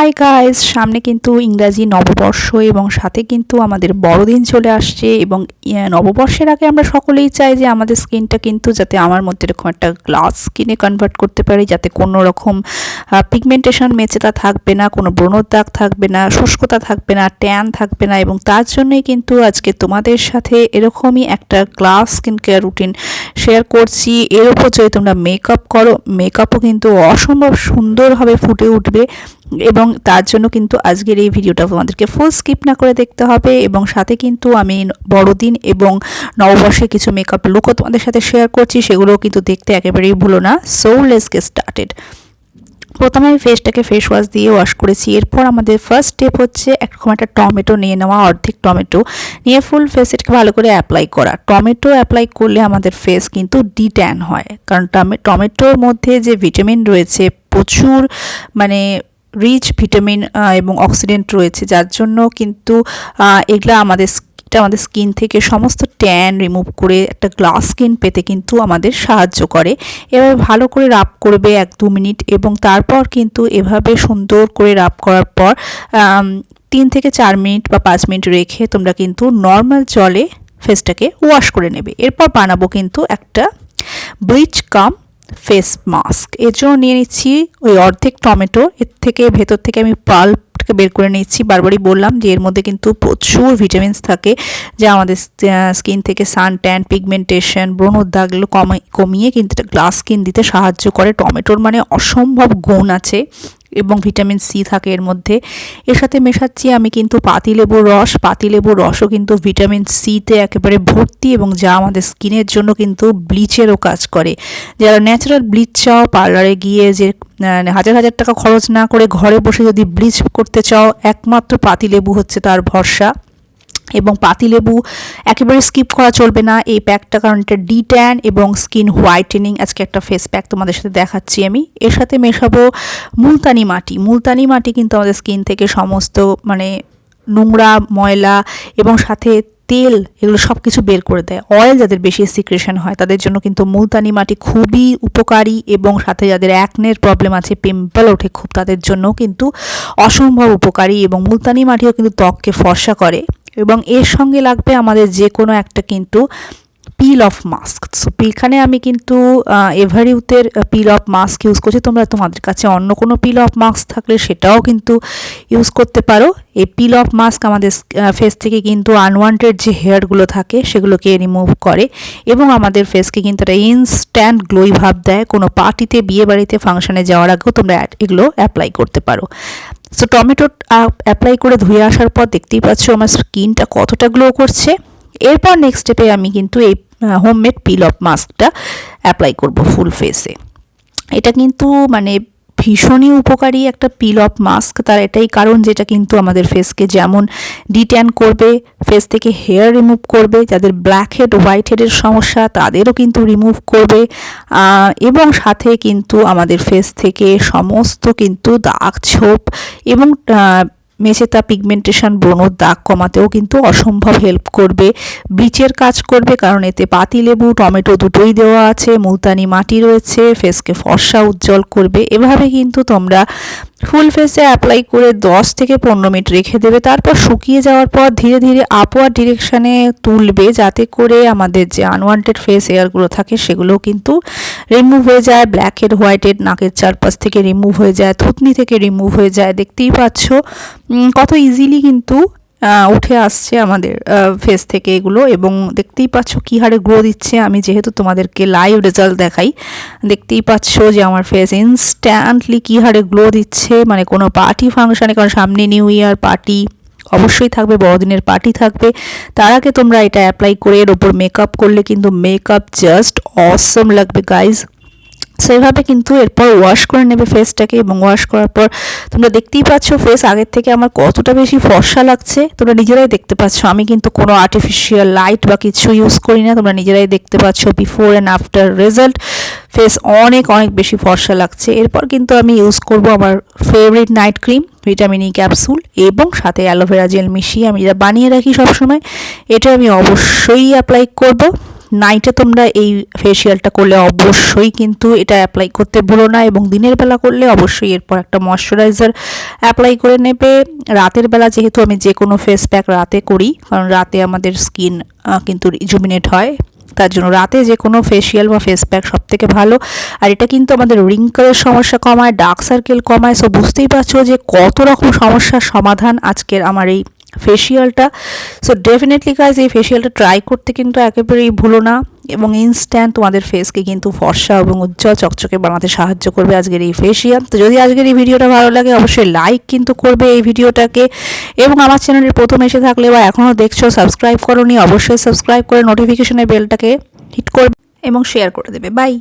Hi guys, সামনে কিন্তু ইংরাজি নববর্ষ এবং সাথে কিন্তু আমাদের বড়দিন চলে আসছে এবং নববর্ষের আগে আমরা সকলেই চাই যে আমাদের স্কিনটা কিন্তু যাতে আমার মধ্যে এরকম একটা গ্লাস স্কিনে কনভার্ট করতে পারি, যাতে কোনো রকম পিগমেন্টেশন মেচেতা থাকবে না, কোনো ব্রণর দাগ থাকবে না, শুষ্কতা থাকবে না, ট্যান থাকবে না। এবং তার জন্যই কিন্তু আজকে তোমাদের সাথে এরকমই একটা glass skin care routine share করছি। এর উপর যদি তোমরা মেকআপ করো, মেকআপও কিন্তু অসম্ভব সুন্দরভাবে ফুটে উঠবে। এবং তার জন্য কিন্তু আজকের এই ভিডিওটা তোমাদেরকে ফুল স্কিপ না করে দেখতে হবে। এবং সাথে কিন্তু আমি বড়দিন এবং নববর্ষে কিছু মেকআপ লুকও তোমাদের সাথে শেয়ার করছি, সেগুলোও কিন্তু দেখতে একেবারেই ভুলো না। So let's get started. প্রথমে আমি ফেসটাকে ফেস ওয়াশ দিয়ে ওয়াশ করেছি। এরপর আমাদের ফার্স্ট স্টেপ হচ্ছে এরকম একটা টমেটো নিয়ে নেওয়া, অর্ধেক টমেটো নিয়ে ফুল ফেস এটাকে ভালো করে অ্যাপ্লাই করা। টমেটো অ্যাপ্লাই করলে আমাদের ফেস কিন্তু ডিট্যান হয়, কারণ টমেটোর মধ্যে যে ভিটামিন রয়েছে প্রচুর, মানে রিচ ভিটামিন এবং অক্সিডেন্ট রয়েছে, যার জন্য কিন্তু এগুলা আমাদের স্কিন থেকে সমস্ত ট্যান রিমুভ করে একটা গ্লাস স্কিন পেতে কিন্তু আমাদের সাহায্য করে। এভাবে ভালো করে রাব করবে 1-2 মিনিট এবং তারপর কিন্তু এভাবে সুন্দর করে রাব করার পর 3 থেকে 4 মিনিট বা 5 মিনিট রেখে তোমরা কিন্তু নর্মাল জলে ফেসটাকে ওয়াশ করে নেবে। এরপর বানাবো কিন্তু একটা ব্লিচ কাম ফেস মাস্ক। এর জন্য নিয়ে নিচ্ছি ওই অর্ধেক টমেটো, এর থেকে ভেতর থেকে আমি পাল্পটাকে বের করে নিচ্ছি। বারবারই বললাম যে এর মধ্যে কিন্তু প্রচুর ভিটামিনস থাকে, যা আমাদের স্কিন থেকে সান ট্যান, পিগমেন্টেশন, ব্রণর দাগগুলো কমিয়ে কিন্তু গ্লাস স্কিন দিতে সাহায্য করে। টমেটোর মানে অসম্ভব গুণ আছে এবং ভিটামিন সি থাকে এর মধ্যে। এর সাথে মেশাচ্ছি আমি কিন্তু পাতিলেবুর রস। পাতিলেবুর রসও কিন্তু ভিটামিন সিতে একেবারে ভর্তি এবং যা আমাদের স্কিনের জন্য কিন্তু ব্লিচেরও কাজ করে। যারা ন্যাচারাল ব্লিচ চাও, পার্লারে গিয়ে যে হাজার হাজার টাকা খরচ না করে ঘরে বসে যদি ব্লিচ করতে চাও, একমাত্র পাতিলেবু হচ্ছে তার ভরসা। এবং পাতিলেবু একেবারে স্কিপ করা চলবে না এই প্যাকটা, কারণ এটা ডিট্যান এবং স্কিন হোয়াইটেনিং। আজকে একটা ফেস প্যাক তোমাদের সাথে দেখাচ্ছি আমি। এর সাথে মেশাবো মুলতানি মাটি। মুলতানি মাটি কিন্তু আমাদের স্কিন থেকে সমস্ত মানে নোংরা, ময়লা এবং সাথে তেল, এগুলো সব কিছু বের করে দেয়। অয়েল যাদের বেশি সিক্রেশন হয় তাদের জন্য কিন্তু মুলতানি মাটি খুবই উপকারী, এবং সাথে যাদের অ্যাকনের প্রবলেম আছে, পিম্পল ওঠে খুব, তাদের জন্যও কিন্তু অসম্ভব উপকারী। এবং মুলতানি মাটিও কিন্তু ত্বককে ফর্সা করে। এবং এর সঙ্গে লাগবে আমাদের যে কোনো একটা কিন্তু পিল অফ মাস্ক। সো এখানে আমি কিন্তু এভারিউথের পিল অফ মাস্ক ইউজ করছি। তোমাদের কাছে অন্য কোনো পিল অফ মাস্ক থাকলে সেটাও কিন্তু ইউজ করতে পারো। এই পিল অফ মাস্ক আমাদের ফেস থেকে কিন্তু আনওয়ান্টেড যে হেয়ারগুলো থাকে সেগুলোকে রিমুভ করে এবং আমাদের ফেসকে কিন্তু একটা ইনস্ট্যান্ট গ্লোই ভাব দেয়। কোনো পার্টিতে, বিয়ে বাড়িতে, ফাংশনে যাওয়ার আগেও তোমরা এগুলো অ্যাপ্লাই করতে পারো। সো টমেটো অ্যাপ্লাই করে ধুয়ে আসার পর দেখতেই পাচ্ছ আমার স্কিনটা কতটা গ্লো করছে। এরপর নেক্সট স্টেপে আমি কিন্তু এই হোমমেড পিল অফ মাস্কটা অ্যাপ্লাই করব ফুল ফেসে। এটা কিন্তু মানে ভীষণই উপকারী একটা পিল অফ মাস্ক। তার এটাই কারণ, যেটা কিন্তু আমাদের ফেসকে যেমন ডিট্যান করবে, ফেস থেকে হেয়ার রিমুভ করবে, যাদের ব্ল্যাক হেড, হোয়াইট হেডের সমস্যা তাদেরও কিন্তু রিমুভ করবে, এবং সাথে কিন্তু আমাদের ফেস থেকে সমস্ত কিন্তু দাগ, ছোপ এবং মেচেতা, পিগমেন্টেশন, ব্রণর দাগ কমাতেও কিন্তু অসম্ভব হেল্প করবে। ব্লিচের কাজ করবে, কারণ এতে পাতিলেবু, টমেটো দুটোই দেওয়া আছে, মুলতানি মাটি রয়েছে, ফেসকে ফর্সা উজ্জ্বল করবে। এভাবে কিন্তু তোমরা ফুল ফেসে অ্যাপ্লাই করে 10 থেকে 15 মিনিট রেখে দেবে। তারপর শুকিয়ে যাওয়ার পর ধীরে ধীরে আপওয়ার্ড ডিরেকশানে তুলবে, যাতে করে আমাদের যে আনওয়ান্টেড ফেস এয়ারগুলো থাকে সেগুলোও কিন্তু রিমুভ হয়ে যায়। ব্ল্যাক হেড, হোয়াইট হেড নাকের চারপাশ থেকে রিমুভ হয়ে যায়, থুতনি থেকে রিমুভ হয়ে যায়। দেখতেই পাচ্ছ কত ইজিলি কিন্তু উঠে আসছে আমাদের ফেস থেকে এগুলো। এবং দেখতেই পাচ্ছ কী হারে গ্লো দিচ্ছে। আমি যেহেতু তোমাদেরকে লাইভ রেজাল্ট দেখাই, দেখতেই পাচ্ছ যে আমার ফেস ইনস্ট্যান্টলি কী হারে গ্লো দিচ্ছে। মানে কোনো পার্টি ফাংশানে, কারণ সামনে নিউ ইয়ার পার্টি অবশ্যই থাকবে, বড়দিনের পার্টি থাকবে, তার আগে তোমরা এটা অ্যাপ্লাই করে এর ওপর মেকআপ করলে কিন্তু মেকআপ জাস্ট অসম লাগবে গাইজ। সেভাবে কিন্তু এরপর ওয়াশ করে নেবে ফেসটাকে। এবং ওয়াশ করার পর তোমরা দেখতেই পাচ্ছ ফেস আগের থেকে আমার কতটা বেশি ফর্সা লাগছে। তোমরা নিজেরাই দেখতে পাচ্ছ, আমি কিন্তু কোনো আর্টিফিশিয়াল লাইট বা কিছু ইউজ করি না। তোমরা নিজেরাই দেখতে পাচ্ছ before and after result. Face অনেক অনেক বেশি ফর্সা লাগছে। এরপর কিন্তু আমি ইউজ করব আমার favourite night cream, vitamin E capsule, এবং সাথে অ্যালোভেরা জেল মিশিয়ে আমি যেটা বানিয়ে রাখি সবসময়, এটা আমি অবশ্যই অ্যাপ্লাই করব। নাইটে তোমরা এই ফেসিয়ালটা করলে অবশ্যই কিন্তু এটা অ্যাপ্লাই করতে ভুলো না, এবং দিনের বেলা করলে অবশ্যই এরপর একটা ময়শ্চারাইজার অ্যাপ্লাই করে নেবে। রাতের বেলা যেহেতু আমি যে কোনো ফেস প্যাক রাতে করি, কারণ রাতে আমাদের স্কিন কিন্তু রিজুমিনেট হয়, তার জন্য রাতে যে কোনো ফেসিয়াল বা ফেস প্যাক সবথেকে ভালো। আর এটা কিন্তু আমাদের রিঙ্কেলের সমস্যা কমায়, ডার্ক সার্কেল কমায়। সো বুঝতেই পারছো যে কত রকম সমস্যার সমাধান আজকের আমার এই ফেসিয়ালটা। সো ডেফিনেটলি গাইজ এই ফেসিয়ালটা ট্রাই করতে কিন্তু একেবারেই ভুলো না, এবং ইনস্ট্যান্ট তোমাদের ফেসকে কিন্তু ফর্সা এবং উজ্জ্বল চকচকে বানাতে সাহায্য করবে আজকের এই ফেসিয়াল। তো যদি আজকের এই ভিডিওটা ভালো লাগে অবশ্যই লাইক কিন্তু করবে এই ভিডিওটাকে, এবং আমার চ্যানেলের প্রথম এসে থাকলে বা এখনও দেখছো সাবস্ক্রাইব করোনি, অবশ্যই সাবস্ক্রাইব করে নোটিফিকেশনের বেলটাকে হিট করবে এবং শেয়ার করে দেবে। বাই।